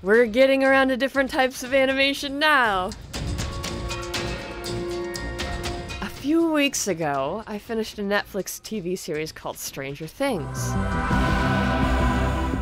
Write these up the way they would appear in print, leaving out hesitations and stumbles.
We're getting around to different types of animation now. A few weeks ago, I finished a Netflix TV series called Stranger Things.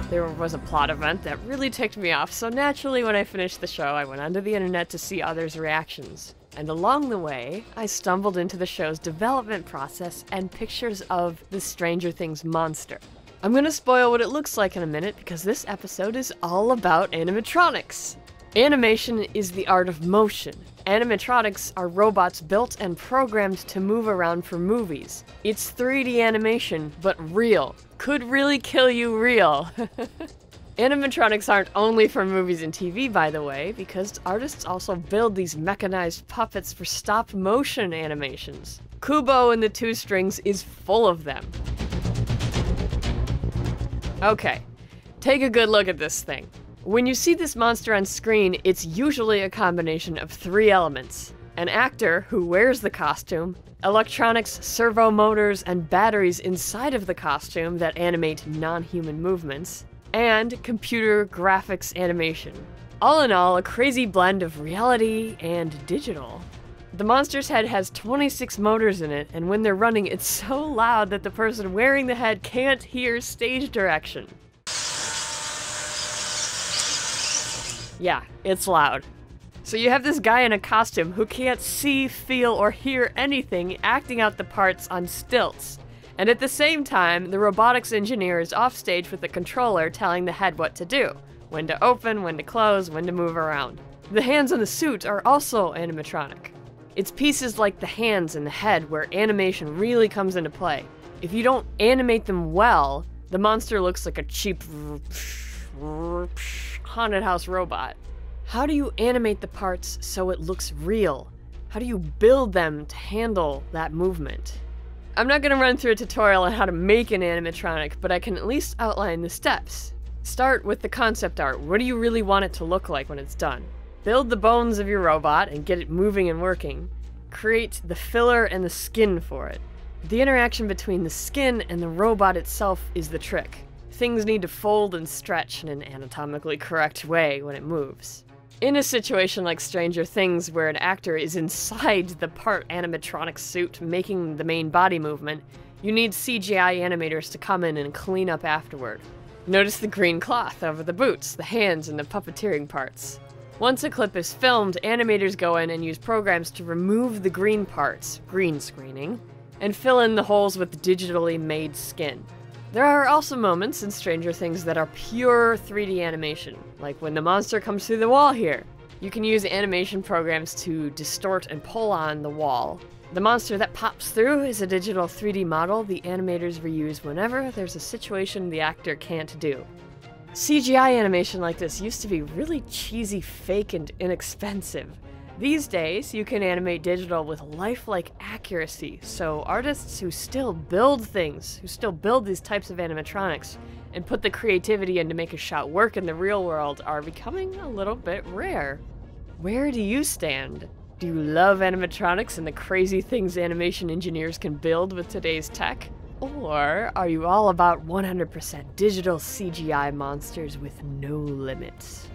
There was a plot event that really ticked me off, so naturally when I finished the show, I went onto the internet to see others' reactions. And along the way, I stumbled into the show's development process and pictures of the Stranger Things monster. I'm gonna spoil what it looks like in a minute because this episode is all about animatronics. Animation is the art of motion. Animatronics are robots built and programmed to move around for movies. It's 3D animation, but real. Could really kill you real. Animatronics aren't only for movies and TV, by the way, because artists also build these mechanized puppets for stop-motion animations. Kubo and the Two Strings is full of them. Okay, take a good look at this thing. When you see this monster on screen, it's usually a combination of 3 elements. An actor who wears the costume, electronics, servo motors, and batteries inside of the costume that animate non-human movements, and computer graphics animation. All in all, a crazy blend of reality and digital. The monster's head has 26 motors in it, and when they're running, it's so loud that the person wearing the head can't hear stage direction. Yeah, it's loud. So you have this guy in a costume who can't see, feel, or hear anything acting out the parts on stilts. And at the same time, the robotics engineer is offstage with the controller telling the head what to do. When to open, when to close, when to move around. The hands on the suit are also animatronic. It's pieces like the hands and the head where animation really comes into play. If you don't animate them well, the monster looks like a cheap haunted house robot. How do you animate the parts so it looks real? How do you build them to handle that movement? I'm not going to run through a tutorial on how to make an animatronic, but I can at least outline the steps. Start with the concept art. What do you really want it to look like when it's done? Build the bones of your robot and get it moving and working. Create the filler and the skin for it. The interaction between the skin and the robot itself is the trick. Things need to fold and stretch in an anatomically correct way when it moves. In a situation like Stranger Things, where an actor is inside the part animatronic suit making the main body movement, you need CGI animators to come in and clean up afterward. Notice the green cloth over the boots, the hands, and the puppeteering parts. Once a clip is filmed, animators go in and use programs to remove the green parts, green screening, and fill in the holes with digitally made skin. There are also moments in Stranger Things that are pure 3D animation, like when the monster comes through the wall here. You can use animation programs to distort and pull on the wall. The monster that pops through is a digital 3D model the animators reuse whenever there's a situation the actor can't do. CGI animation like this used to be really cheesy, fake, and inexpensive. These days, you can animate digital with lifelike accuracy, so artists who still build things, who still build these types of animatronics, and put the creativity in to make a shot work in the real world are becoming a little bit rare. Where do you stand? Do you love animatronics and the crazy things animation engineers can build with today's tech? Or are you all about 100% digital CGI monsters with no limits?